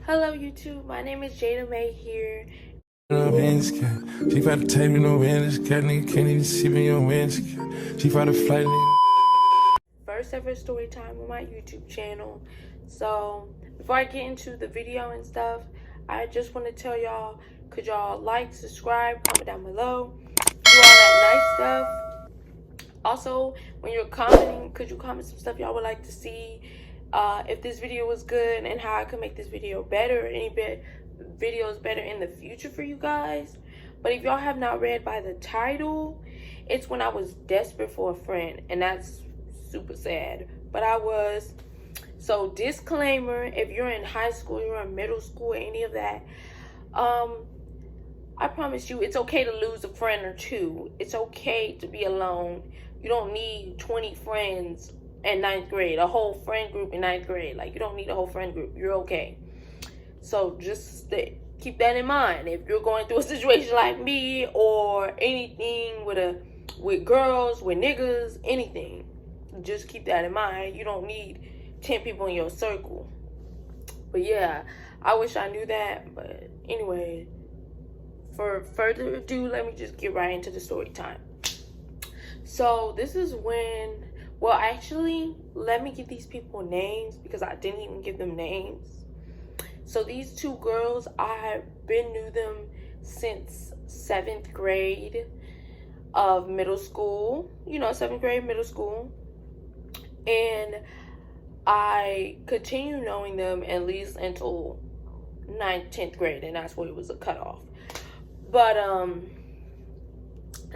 Hello YouTube, my name is Jada May here. She tried to take me no wins, cat nigga can't even see me on wins. She tried to flight nigga. First ever story time on my YouTube channel. So before I get into the video and stuff, I just want to tell y'all, could y'all like, subscribe, comment down below, do all that nice stuff. Also, when you're commenting, could you comment some stuff y'all would like to see? If this video was good and how I could make this video better, any videos better in the future for you guys. But if y'all have not read by the title, it's when I was desperate for a friend, and that's super sad, but I was. So disclaimer, if you're in high school, you're in middle school, any of that, I promise you it's okay to lose a friend or two. It's okay to be alone. You don't need 20 friends in 9th grade, a whole friend group in 9th grade. Like, you don't need a whole friend group. You're okay. So just keep that in mind. If you're going through a situation like me, or anything with girls, with niggas, anything, just keep that in mind. You don't need 10 people in your circle. But yeah, I wish I knew that. But anyway, for further ado, let me just get right into the story time. So this is when, well, actually, let me give these people names because I didn't even give them names. So these two girls, I knew them since 7th grade of middle school. You know, 7th grade, middle school. And I continued knowing them at least until 9th, 10th grade. And that's where it was a cutoff. But,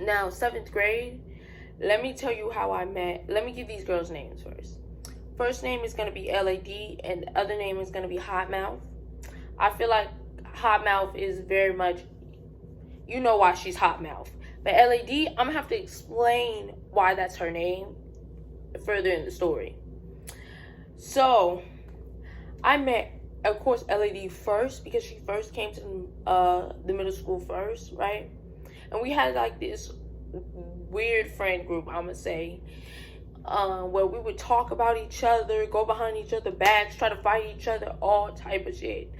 now 7th grade, let me tell you how I met. Let me give these girls names first. First name is going to be LAD, and the other name is going to be Hot Mouth. I feel like Hot Mouth is very much, you know why she's Hot Mouth. But LAD, I'm going to have to explain why that's her name further in the story. So, I met, of course, LAD first because she first came to the middle school first, right? And we had like this weird friend group, I'm going to say, where we would talk about each other, go behind each other's backs, try to fight each other, all type of shit.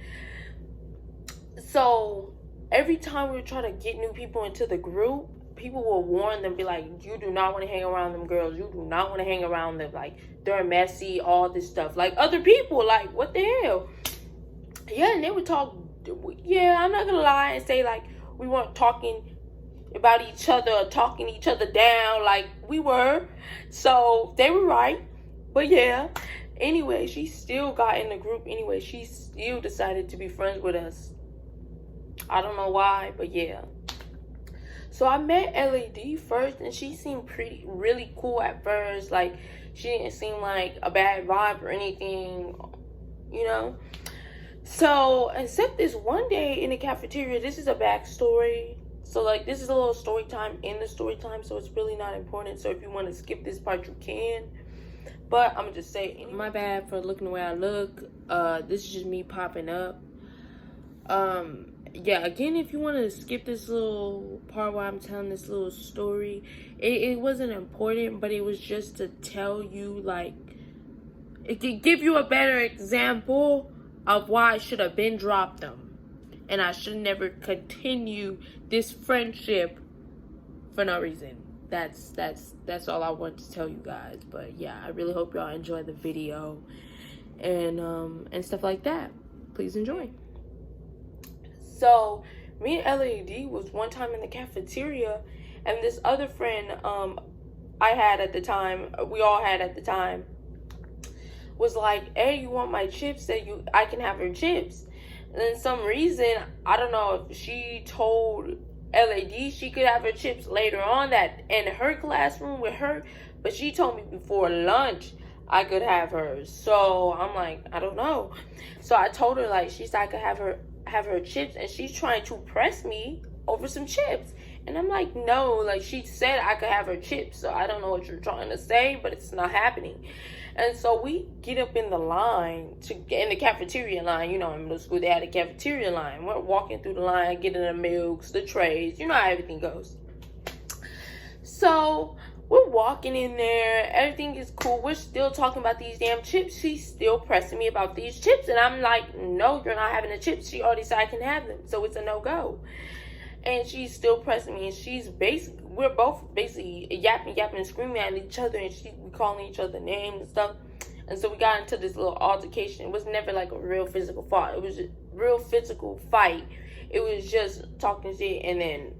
So every time we would try to get new people into the group, people will warn them, be like, you do not want to hang around them girls. You do not want to hang around them. Like, they're messy, all this stuff. Like, other people, like, what the hell? Yeah, and they would talk, yeah, I'm not going to lie and say, like, we weren't talking about each other or talking each other down like we were. So they were right. But yeah, anyway, she still got in the group anyway. She still decided to be friends with us. I don't know why, but yeah. So I met LAD first, and she seemed really cool at first. Like, she didn't seem like a bad vibe or anything, you know. So except this one day in the cafeteria, this is a backstory. So, like, this is a little story time in the story time, so it's really not important. So if you want to skip this part, you can. But I'm going to just say, my bad for looking the way I look. This is just me popping up. Yeah, again, if you want to skip this little part where I'm telling this little story, it wasn't important, but it was just to tell you, like, it could give you a better example of why I should have been dropped them. And I should never continue this friendship for no reason. That's all I want to tell you guys. But yeah, I really hope y'all enjoy the video and stuff like that. Please enjoy. So me and LAD was one time in the cafeteria, and this other friend I had at the time, we all had at the time, was like, hey, you want my chips? I can have her chips. And then some reason, I don't know if she told LAD she could have her chips later on that in her classroom with her, but she told me before lunch I could have hers. So I'm like, I don't know. So I told her, like, she said I could have her chips, and she's trying to press me over some chips. And I'm like, no, like, she said I could have her chips, so I don't know what you're trying to say, but it's not happening. And so we get up in the line, in the cafeteria line. You know, in middle school, they had a cafeteria line. We're walking through the line, getting the milks, the trays. You know how everything goes. So we're walking in there. Everything is cool. We're still talking about these damn chips. She's still pressing me about these chips. And I'm like, no, you're not having the chips. She already said I can have them. So it's a no-go. And she's still pressing me. And we're both basically yapping, screaming at each other. And we calling each other names and stuff. And so we got into this little altercation. It was never like a real physical fight. It was a real physical fight. It was just talking shit. And then,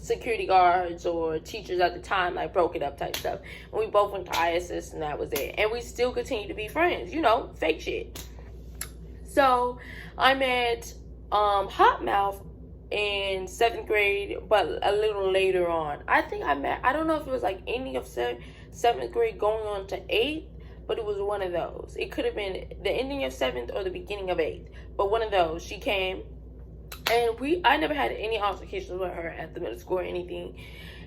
security guards or teachers at the time like broke it up type stuff, and we both went to ISS, and that was it. And we still continue to be friends, fake shit. So I'm at Hot Mouth in 7th grade, but a little later on. I don't know if it was like ending of 7th grade going on to 8th, but it was one of those. It could have been the ending of 7th or the beginning of 8th, but one of those. She came. And I never had any altercations with her at the middle school or anything.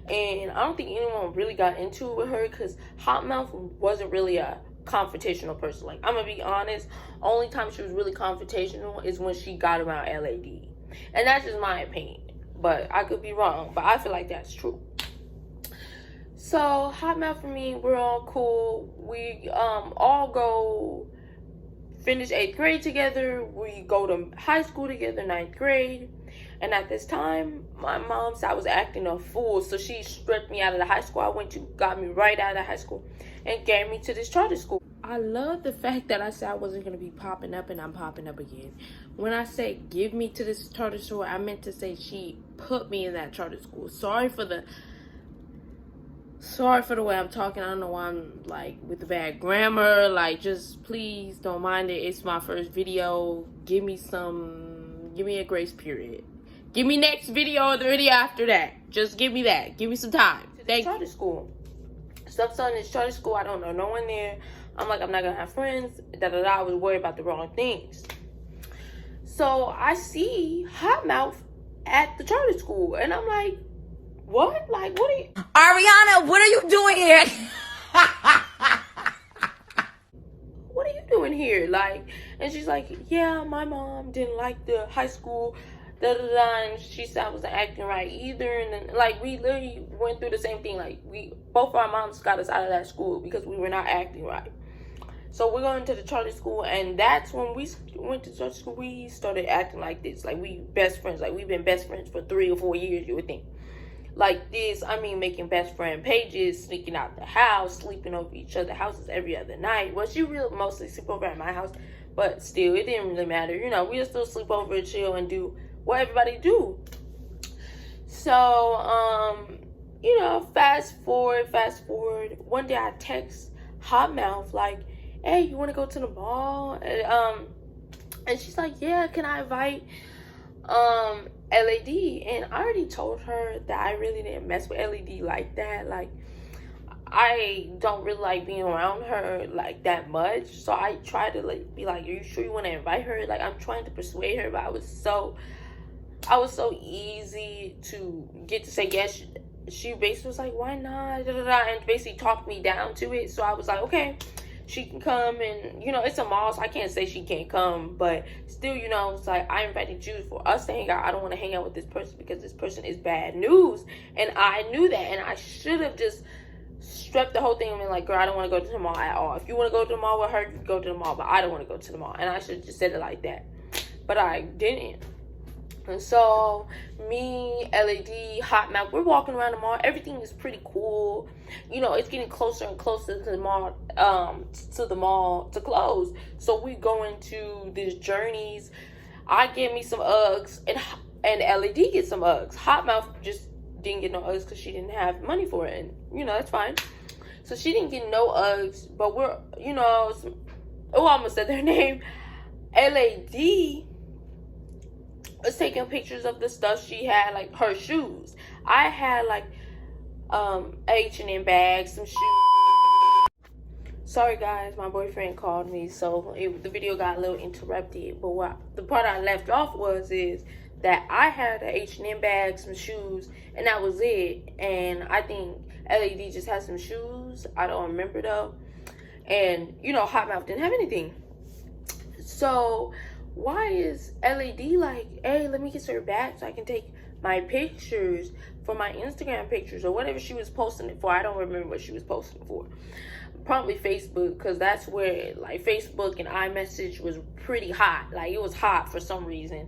And I don't think anyone really got into it with her because Hot Mouth wasn't really a confrontational person. Like, I'm going to be honest, only time she was really confrontational is when she got around LAD. And that's just my opinion. But I could be wrong. But I feel like that's true. So, Hot Mouth for me, we're all cool. We all go finish 8th grade together. We go to high school together, 9th grade. And at this time, my mom said I was acting a fool, so she stripped me out of the high school I went to, got me right out of the high school, and gave me to this charter school. I love the fact that I said I wasn't going to be popping up, and I'm popping up again. When I say give me to this charter school, I meant to say she put me in that charter school. Sorry for the way I'm talking. I don't know why I'm like with the bad grammar. Like, just please don't mind it. It's my first video. Give me a grace period. Give me next video or the video after that. Just give me that. Give me some time. Thank you. Charter school. Stuff starting in charter school. I don't know no one there. I'm like, I'm not gonna have friends. I was worried about the wrong things. So I see Hot Mouth at the charter school, and I'm like, what? Like, what are you... Ariana, what are you doing here? What are you doing here? Like, and she's like, yeah, my mom didn't like the high school, and she said I wasn't acting right either. And then, like, we literally went through the same thing. Like, both our moms got us out of that school because we were not acting right. So we're going to the charter school, and that's when we went to charter school, we started acting like this. Like, we best friends. Like, we've been best friends for 3 or 4 years, you would think. Like this, I mean, making best friend pages, sneaking out the house, sleeping over each other's houses every other night. Well, she really mostly sleep over at my house, but still, it didn't really matter. We'll still sleep over, chill, and do what everybody do. So, fast forward. One day I text Hot Mouth like, hey, you want to go to the mall? And she's like, yeah, can I invite LAD? And I already told her that I really didn't mess with LAD like that. Like, I don't really like being around her like that much. So I tried to be like, are you sure you want to invite her? Like, I'm trying to persuade her, but I was so easy to get to say yes. She basically was like, why not? And basically talked me down to it. So I was like, okay, she can come. And it's a mall, so I can't say she can't come, but still, it's like, I invited you for us to hang out. I don't want to hang out with this person because this person is bad news, and I knew that. And I should have just struck the whole thing and been like, girl, I don't want to go to the mall at all. If you want to go to the mall with her, you can go to the mall, but I don't want to go to the mall. And I should have just said it like that, but I didn't. And so me, LAD, Hot Mouth, we're walking around the mall. Everything is pretty cool. It's getting closer and closer to the mall to close. So we go into these journeys. I get me some Uggs, and LAD gets some Uggs. Hot Mouth just didn't get no Uggs because she didn't have money for it, and that's fine. So she didn't get no Uggs, but we're I almost said their name. LAD was taking pictures of the stuff she had, like her shoes. I had like H&M bags, some shoes. Sorry guys, my boyfriend called me, so the video got a little interrupted. But the part I left off is that I had an H&M bag, some shoes, and that was it. And I think LAD just had some shoes. I don't remember though. And Hot Mouth didn't have anything. So why is LAD like, hey, let me get her back so I can take my pictures for my Instagram pictures or whatever she was posting it for. I don't remember what she was posting it for. Probably Facebook, because that's where like Facebook and iMessage was pretty hot. Like it was hot for some reason.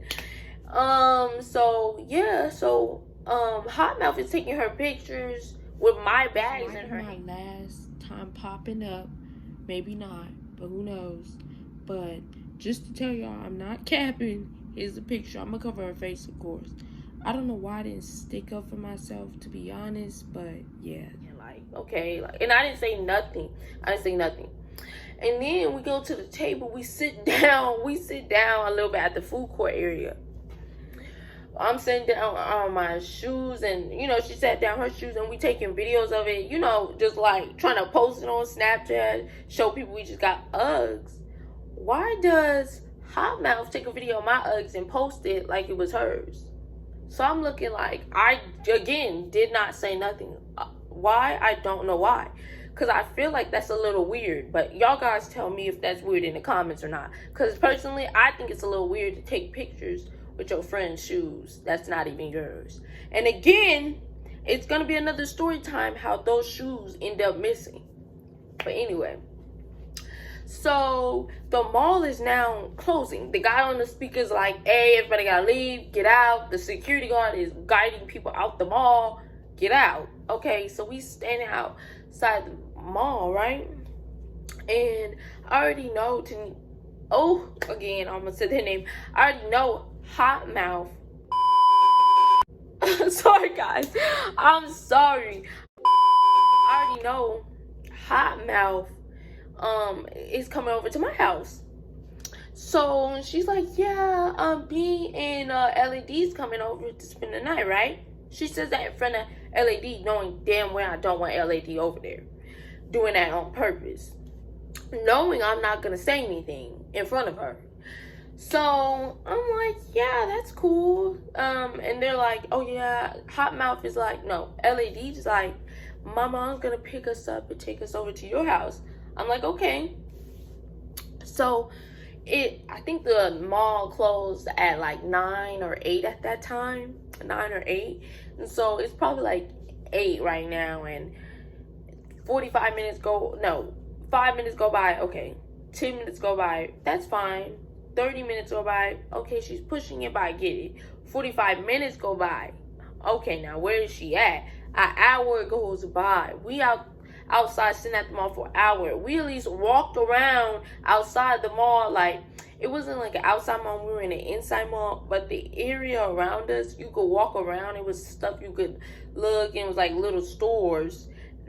So yeah, so Hotmouth is taking her pictures with my bags in her hand. My last time popping up, maybe not, but who knows. But just to tell y'all, I'm not capping. Here's the picture. I'm gonna cover her face, of course. I don't know why I didn't stick up for myself, to be honest, but yeah. Like, okay, like, and I didn't say nothing. And then we go to the table, we sit down a little bit at the food court area. I'm sitting down on my shoes, and she sat down her shoes, and we taking videos of it, just like trying to post it on Snapchat, show people we just got Uggs. Why does Hotmouth take a video of my Uggs and post it like it was hers? So I'm looking like, I, again, did not say nothing. Why? I don't know why. Because I feel like that's a little weird. But y'all guys tell me if that's weird in the comments or not. Because personally, I think it's a little weird to take pictures with your friend's shoes that's not even yours. And again, it's going to be another story time how those shoes end up missing. But anyway. So the mall is now closing. The guy on the speaker is like, hey, everybody gotta leave, get out. The security guard is guiding people out the mall, get out. Okay, so we standing outside the mall, right? And I already know again, I'm gonna say their name. I already know Hotmouth. Sorry guys, I'm sorry. I already know Hotmouth is coming over to my house. So she's like, yeah, B and LAD's coming over to spend the night, right? She says that in front of LAD, knowing damn well I don't want LAD over there. Doing that on purpose. Knowing I'm not gonna say anything in front of her. So I'm like, yeah, that's cool. And they're like, oh yeah, Hotmouth is like, no, LAD's like, my mom's gonna pick us up and take us over to your house. I'm like, okay. So I think the mall closed at like 9 or 8 at that time. 9 or 8. And so it's probably like 8 right now, and 5 minutes go by. Okay. 10 minutes go by. That's fine. 30 minutes go by. Okay, she's pushing it by, get it. 45 minutes go by. Okay, now where is she at? An hour goes by. We outside sitting at the mall for an hour. We at least walked around outside the mall. Like, it wasn't like an outside mall, we were in an inside mall, but the area around us, you could walk around. It was stuff you could look, and it was like little stores,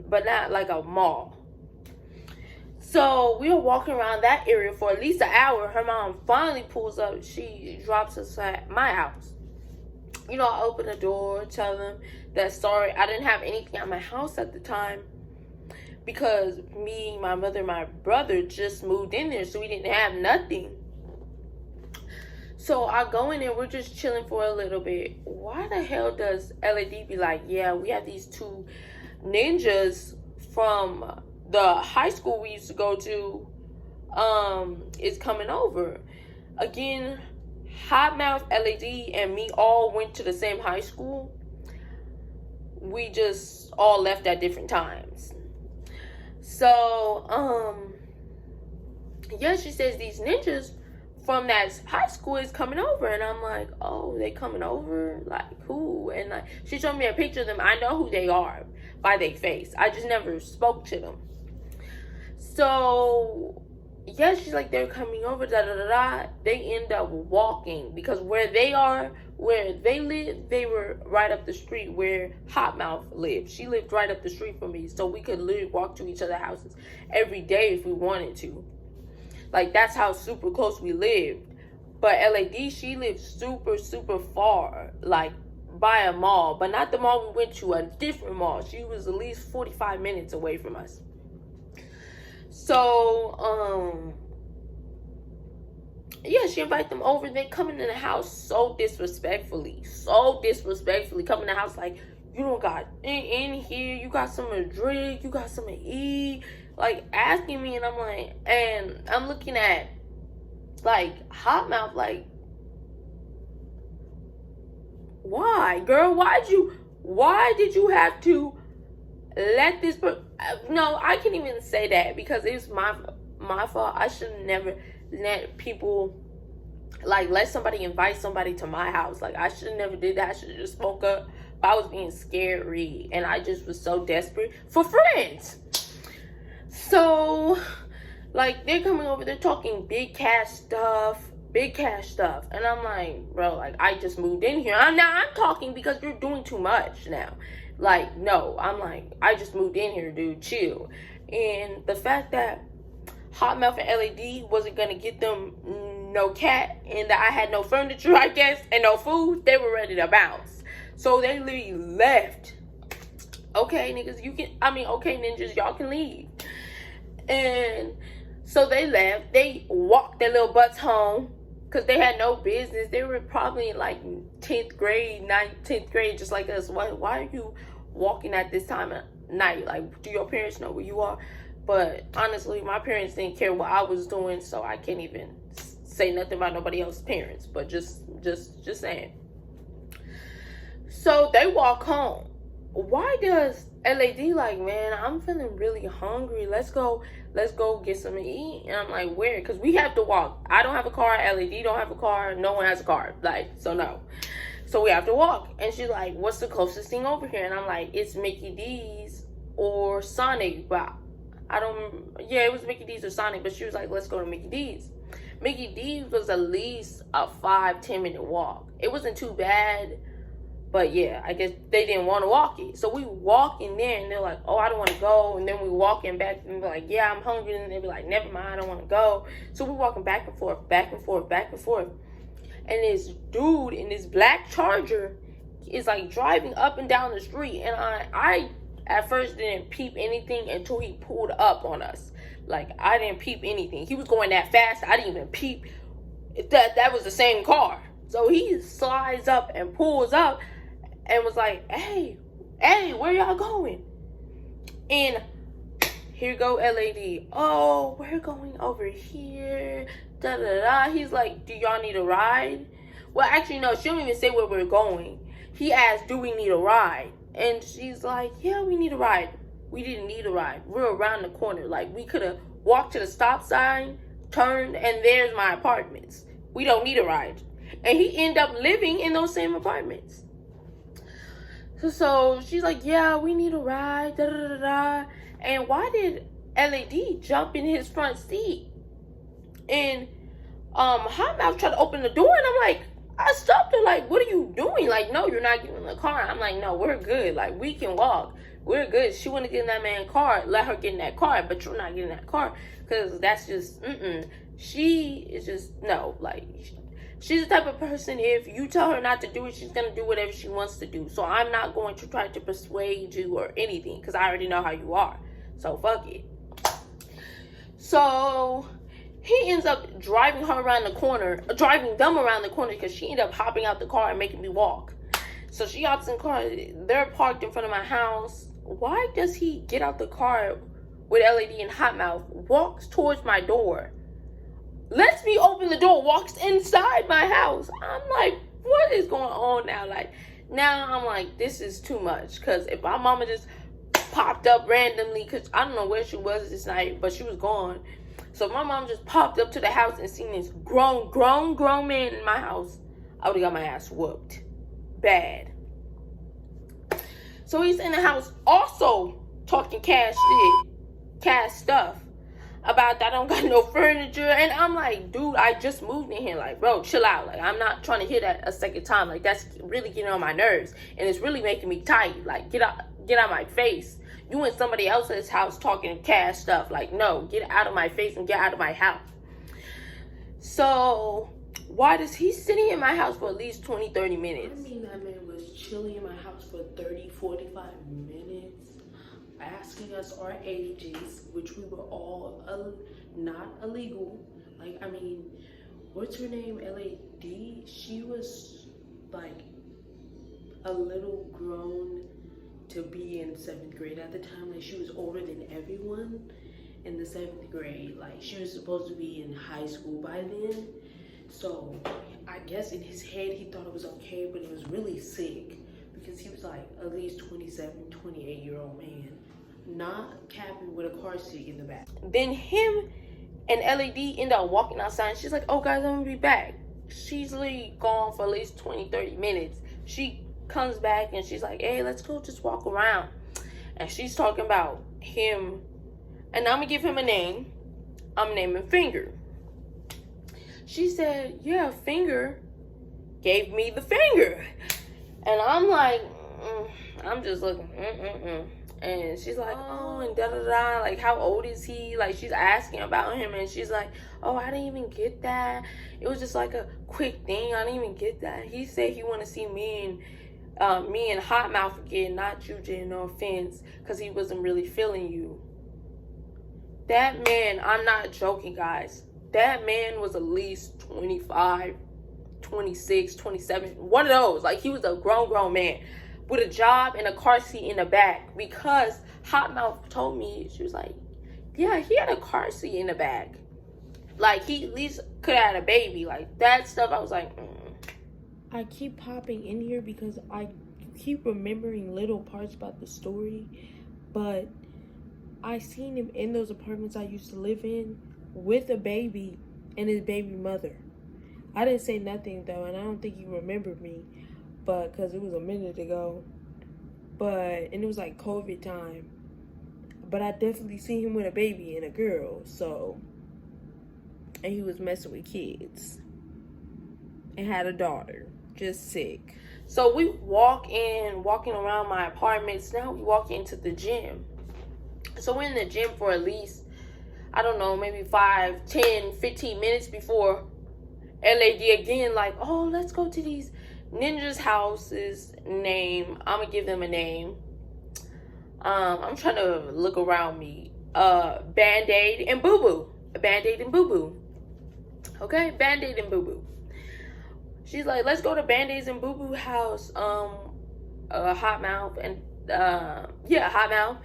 but not like a mall. So we were walking around that area for at least an hour. Her mom finally pulls up. She drops us at my house. I open the door, tell them that sorry, I didn't have anything at my house at the time, because me, my mother, my brother just moved in there, so we didn't have nothing. So I go in there, we're just chilling for a little bit. Why the hell does LAD be like, yeah, we have these 2 ninjas from the high school we used to go to, is coming over. Again, Hotmouth, LAD, and me all went to the same high school. We just all left at different times. So, yeah, she says these ninjas from that high school is coming over. And I'm like, oh, they coming over? Like, who? And like, she showed me a picture of them. I know who they are by their face. I just never spoke to them. So, yeah, she's like, they're coming over, da-da-da-da. They end up walking, because where they live, they were right up the street where Hotmouth lived. She lived right up the street from me, so we could literally walk to each other's houses every day if we wanted to. Like, that's how super close we lived. But LAD, she lived super, super far, like, by a mall. But not the mall we went to, a different mall. She was at least 45 minutes away from us. So, yeah, she invited them over. They come into the house so disrespectfully. Come in the house like, you don't got in here, you got something to drink, you got something to eat. Like, asking me, and I'm like, and I'm looking at, like, Hotmouth, like, Why, girl? Why did you have to let this no, I can't even say that because it's my fault. I should never let people, like, let somebody invite somebody to my house. Like, I should never did that. I should have just spoke up. But I was being scary, and I just was so desperate for friends. So, like, they're coming over, they're talking big cash stuff, and I'm like, bro, like, I just moved in here. I'm talking because you're doing too much now. Like, no, I'm like, I just moved in here, dude, chill. And the fact that Hot Mouth and LAD wasn't gonna get them no cat, and that I had no furniture, I guess, and no food, they were ready to bounce. So they literally left. Okay, niggas, okay, ninjas, y'all can leave. And so they left. They walked their little butts home because they had no business. They were probably in like 10th grade, 10th grade, just like us. Why are you walking at this time of night? Like, do your parents know where you are? But honestly, my parents didn't care what I was doing, so I can't even say nothing about nobody else's parents. But just saying. So they walk home. Why does LAD like, man, I'm feeling really hungry. Let's go get something to eat. And I'm like, where? Because we have to walk. I don't have a car. LAD don't have a car. No one has a car. Like, so no. So we have to walk. And she's like, what's the closest thing over here? And I'm like, it's Mickey D's or Sonic. But it was Mickey D's or Sonic. But she was like, let's go to Mickey D's. Mickey D's was at least a 5-10 minute walk. It wasn't too bad. But yeah, I guess they didn't want to walk it. So we walk in there and they're like, oh, I don't want to go. And then we walking back and we're like, yeah, I'm hungry. And they'll be like, never mind, I don't want to go. So we're walking back and forth. And this dude in this black Charger is like driving up and down the street. And I at first didn't peep anything until he pulled up on us. Like, I didn't peep anything. He was going that fast. I didn't even peep that was the same car. So he slides up and pulls up and was like, hey, where y'all going? And here go LAD. Oh, we're going over here. Da da da. He's like, do y'all need a ride? Well, actually, no, she don't even say where we're going. He asked, do we need a ride? And she's like, yeah, we need a ride. We didn't need a ride. We're around the corner. Like, we could have walked to the stop sign, turned, and there's my apartments. We don't need a ride. And he ended up living in those same apartments. So she's like, yeah, we need a ride. Da, da, da, da. And why did LAD jump in his front seat? And Hot Mouth tried to open the door. And I'm like, I stopped her. Like, what are you doing? Like, no, you're not getting in the car. I'm like, no, we're good. Like, we can walk. We're good. She want to get in that man's car. Let her get in that car. But you're not getting in that car. Because that's just, She is just, no. Like, she's the type of person, if you tell her not to do it, she's going to do whatever she wants to do. So I'm not going to try to persuade you or anything, because I already know how you are. So fuck it. So he ends up driving them around the corner, because she ended up hopping out the car and making me walk. So she hops in the car. They're parked in front of my house. Why does he get out the car with LAD and Hot Mouth, walks towards my door, lets me open the door, walks inside my house? I'm like, what is going on now? Like, now I'm like, this is too much. Because if my mama just popped up randomly, because I don't know where she was this night, but she was gone. So if my mom just popped up to the house and seen this grown man in my house, I would have got my ass whooped. Bad. So he's in the house also talking cash stuff about that I don't got no furniture. And I'm like, dude, I just moved in here. Like, bro, chill out. Like, I'm not trying to hear that a second time. Like, that's really getting on my nerves. And it's really making me tight. Like, get out my face. You in somebody else's house talking cash stuff. Like, no, get out of my face and get out of my house. So why does he sitting in my house for at least 20-30 minutes? I mean, that man was chilling in my house for 30-45 minutes, asking us our ages, which we were all not illegal. Like, I mean, what's her name? LAD? She was like a little grown to be in 7th grade at the time. Like, she was older than everyone in the 7th grade. Like, she was supposed to be in high school by then. So I I guess in his head he thought it was okay, but it was really sick because he was like at least 27, 28-year-old man, not capping with a car seat in the back. Then him and LAD end up walking outside and she's like, oh guys, I'm gonna be back. She's literally gone for at least 20, 30 minutes. She comes back and she's like, hey, let's go just walk around. And she's talking about him, and I'm gonna give him a name. I'm naming Finger. She said, yeah, Finger gave me the finger. And I'm like, I'm just looking, And she's like, oh, and da-da-da, like, how old is he? Like, she's asking about him, and she's like, oh, I didn't even get that. It was just like a quick thing. I didn't even get that. He said he want to see me and Hot Mouth again, not you, Jen, no offense, because he wasn't really feeling you. That man, I'm not joking, guys. That man was at least 25, 26, 27, one of those. Like, he was a grown man with a job and a car seat in the back, because Hot Mouth told me, she was like, yeah, he had a car seat in the back. Like, he at least could have had a baby. Like, that stuff, I was like, I keep popping in here because I keep remembering little parts about the story, but I seen him in those apartments I used to live in with a baby and his baby mother. I didn't say nothing though, and I don't think he remembered me, but because it was a minute ago, and it was like COVID time, but I definitely seen him with a baby and a girl, and he was messing with kids and had a daughter, just sick. So we walking around my apartments. Now we walk into the gym. So we're in the gym for at least, I don't know, maybe 5, 10, 15 minutes before LAD again, like, oh, let's go to these ninjas' houses. I'm gonna give them a name. I'm trying to look around me. Band-Aid and Boo Boo. Band-Aid and Boo Boo. Okay, Band-Aid and Boo Boo. She's like, let's go to Band-Aid's and Boo Boo house. Hot Mouth and Hot Mouth.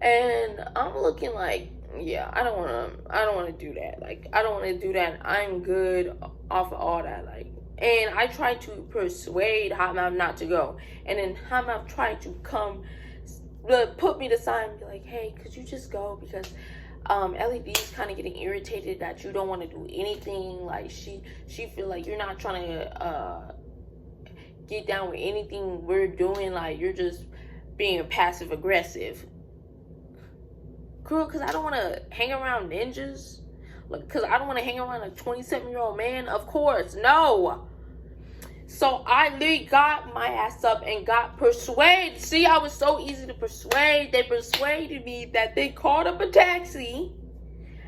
And I'm looking like, yeah, I don't wanna do that. Like, I don't wanna do that. I'm good off of all that. Like, and I tried to persuade Hot Mouth not to go. And then Hot Mouth tried to come put me to side and be like, hey, could you just go? Because LED's kind of getting irritated that you don't want to do anything. Like, she feel like you're not trying to get down with anything we're doing. Like, you're just being passive aggressive. Girl, because I don't want to hang around ninjas. Like, because I don't want to hang around a 27-year-old man. Of course, no. So I literally got my ass up and got persuaded. See, I was so easy to persuade. They persuaded me that they called up a taxi.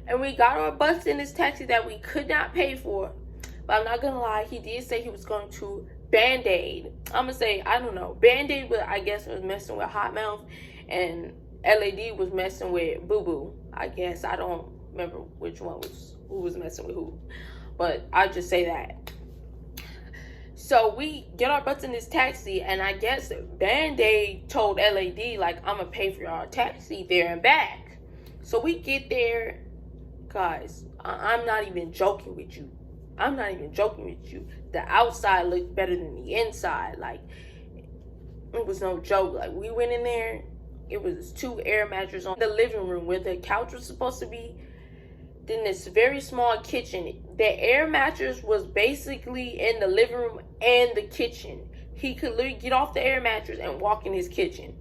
And we got our bus in this taxi that we could not pay for. But I'm not going to lie. He did say he was going to Band-Aid. I'm going to say, I don't know. Band-Aid, I guess, was messing with Hot Mouth. And LAD was messing with Boo Boo. I guess. I don't remember which one who was messing with who. But I'll just say that. So we get our butts in this taxi, and I guess Band-Aid told LAD, like, I'm going to pay for our taxi there and back. So we get there. Guys, I'm not even joking with you. I'm not even joking with you. The outside looked better than the inside. Like, it was no joke. Like, we went in there. It was 2 air mattresses on the living room where the couch was supposed to be. Then this very small kitchen. The air mattress was basically in the living room and the kitchen. He could literally get off the air mattress and walk in his kitchen.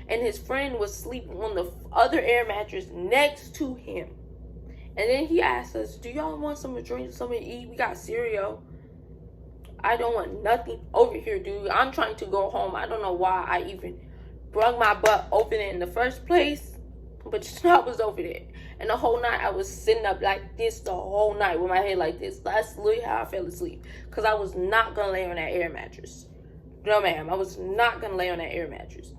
And his friend was sleeping on the other air mattress next to him. And then he asked us, do y'all want something to drink, something to eat? We got cereal. I don't want nothing over here, dude. I'm trying to go home. I don't know why I even brung my butt over there in the first place. But just know I was over there. And the whole night I was sitting up like this the whole night with my head like this. That's literally how I fell asleep. Because I was not going to lay on that air mattress. No, ma'am. I was not going to lay on that air mattress.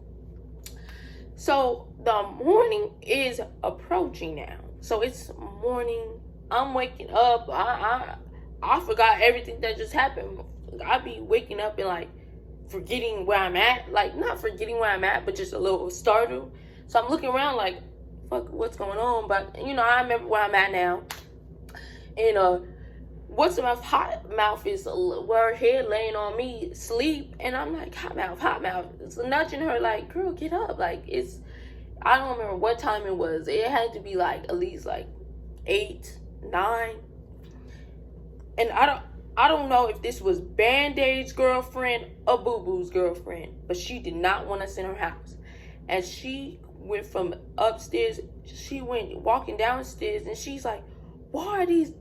So the morning is approaching now. So it's morning. I'm waking up. I forgot everything that just happened. I be waking up and like forgetting where I'm at. Like, not forgetting where I'm at, but just a little startled. So I'm looking around like, fuck, what's going on? But, you know, I remember where I'm at now. And what's mouth? Hot mouth is where her head laying on me, sleep, and I'm like, hot mouth. It's nudging her like, girl, get up. Like, it's, I don't remember what time it was. It had to be like at least like 8, 9. And I don't know if this was Band-Aid's girlfriend or Boo Boo's girlfriend, but she did not want us in her house. And she went from upstairs, she went walking downstairs, and she's like, why are these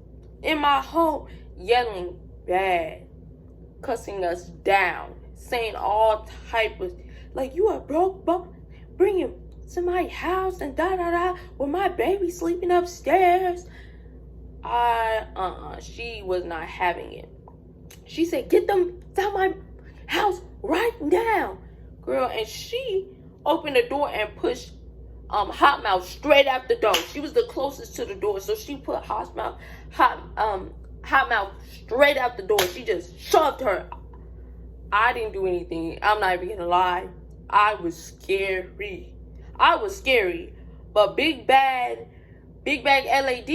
in my home? Yelling bad, cussing us down, saying all type of, like, you are broke, bringing to my house and da with my baby sleeping upstairs. She was not having it. She said, get them out my house right now, girl. And she opened the door and pushed Hot Mouth straight out the door. She was the closest to the door, so she put Hot Mouth straight out the door. She just shoved her. I didn't do anything. I'm not even gonna lie. I was scary. But Big Bad LAD,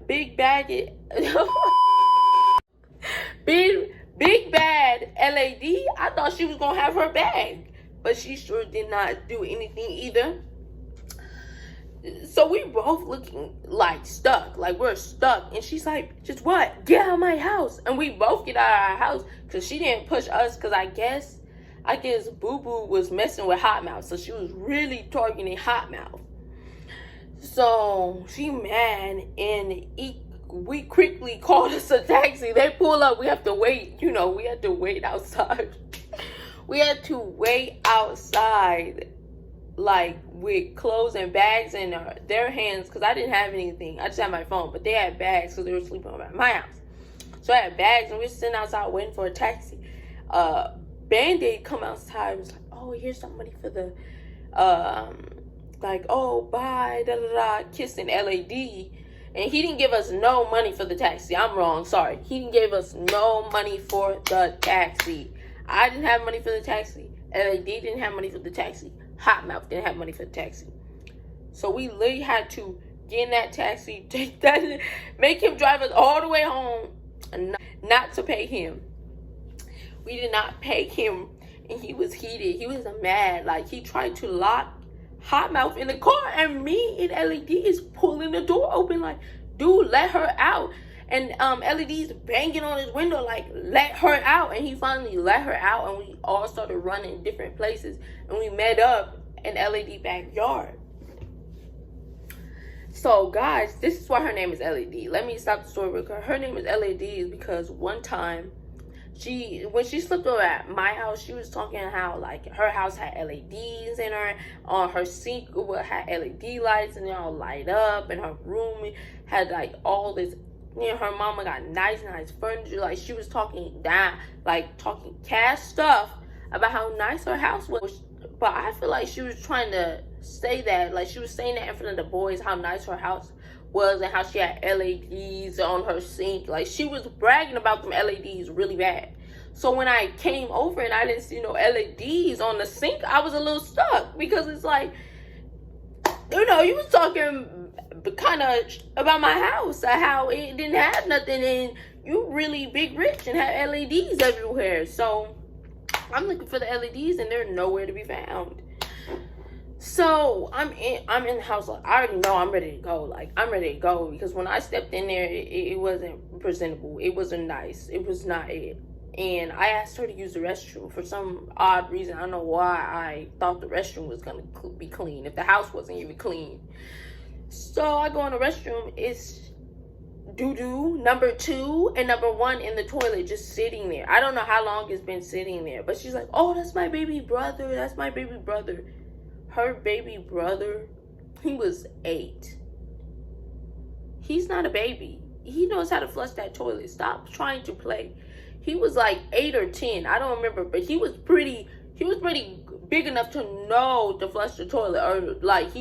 Big Bad Big Bad LAD, I thought she was gonna have her bag, but she sure did not do anything either. So we both looking like stuck, like we're stuck. And she's like, just what? Get out of my house. And we both get out of our house because she didn't push us, because I guess Boo Boo was messing with Hot Mouth. So she was really targeting Hot Mouth. So she mad, and we quickly called us a taxi. They pull up. We have to wait. We had to wait outside. We had to wait outside, like with clothes and bags in their hands, because I didn't have anything. I just had my phone, but they had bags because they were sleeping over at my house. So I had bags, and we were sitting outside waiting for a taxi. Band-Aid come outside and was like, oh, here's some money for the like, oh, bye, kissing LAD. And he didn't give us no money for the taxi. I'm wrong, sorry. He didn't give us no money for the taxi. I didn't have money for the taxi. LAD didn't have money for the taxi. Hot Mouth didn't have money for the taxi. So we literally had to get in that taxi, take that, make him drive us all the way home, and not to pay him. We did not pay him, and he was heated. He was mad. Like, he tried to lock Hot Mouth in the car, and me and LED is pulling the door open like, dude, let her out. And LED's banging on his window like, let her out. And he finally let her out, and we all started running different places, and we met up in LED backyard. So guys, this is why her name is LED. Let me stop the story real quick. Her name is LED is because one time when she slept over at my house, she was talking how like her house had LEDs in her, on her sink had LED lights, and they all light up, and her room had like all this, her mama got nice furniture. Like, she was talking down, like talking cash stuff about how nice her house was. But I feel like she was trying to say that, like she was saying that in front of the boys, how nice her house was and how she had LEDs on her sink. Like, she was bragging about them LEDs really bad. So when I came over and I didn't see no LEDs on the sink, I was a little stuck, because it's like, you was talking kind of about my house, how it didn't have nothing, and you really big rich and have LEDs everywhere. So I'm looking for the LEDs, and they're nowhere to be found. So I'm in the house. Like, I already know I'm ready to go. Like, I'm ready to go, because when I stepped in there, it wasn't presentable. It wasn't nice. It was not it. And I asked her to use the restroom for some odd reason. I don't know why I thought the restroom was going to be clean, if the house wasn't even clean. So I go in the restroom. It's doo-doo, number 2 and number 1 in the toilet, just sitting there. I don't know how long it's been sitting there. But she's like, oh, that's my baby brother. That's my baby brother. Her baby brother, he was 8. He's not a baby. He knows how to flush that toilet. Stop trying to play. He was like 8 or 10. I don't remember, but he was pretty big enough to know to flush the toilet, or like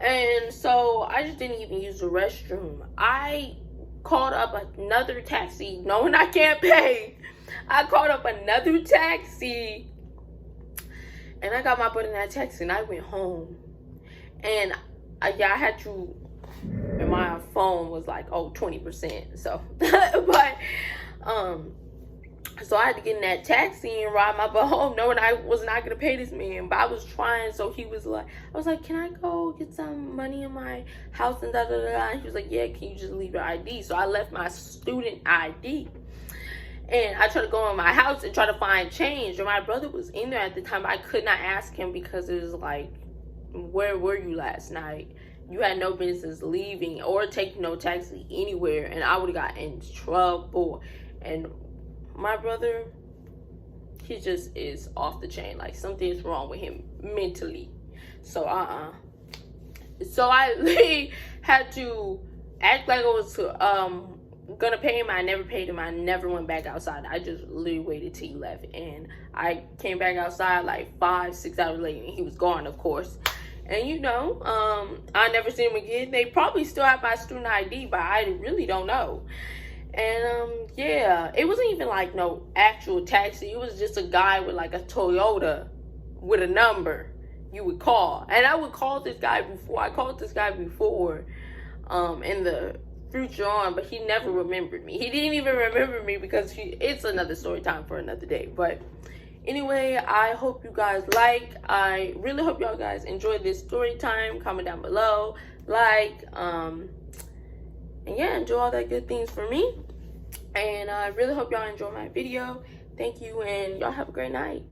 And so I just didn't even use the restroom. I called up another taxi, knowing I can't pay. I called up another taxi, and I got my butt in that taxi, and I went home. And I had to, my phone was like, oh, 20%. So, but, so I had to get in that taxi and ride my butt home, knowing I was not gonna pay this man. But I was trying, so he was like, I was like, can I go get some money in my house and da da da da. And he was like, yeah, can you just leave your ID? So I left my student ID. And I tried to go in my house and try to find change. And my brother was in there at the time. I could not ask him because it was like, where were you last night? You had no business leaving or taking no taxi anywhere. And I would have got in trouble. And my brother, he just is off the chain. Like, something's wrong with him mentally. So, So I literally had to act like I was gonna pay him. I never paid him. I never went back outside. I just literally waited till he left, and I came back outside like 5-6 hours later, and he was gone, of course. And you know, I never seen him again. They probably still have my student ID, but I really don't know. And yeah, it wasn't even like no actual taxi. It was just a guy with like a Toyota with a number you would call. And I would call this guy before. I called this guy before in the future on, but he never remembered me. He didn't even remember me because it's another story time for another day. But anyway, I hope you guys I really hope y'all guys enjoyed this story time. Comment down below, and yeah, enjoy all that good things for me. And I really hope y'all enjoy my video. Thank you, and y'all have a great night.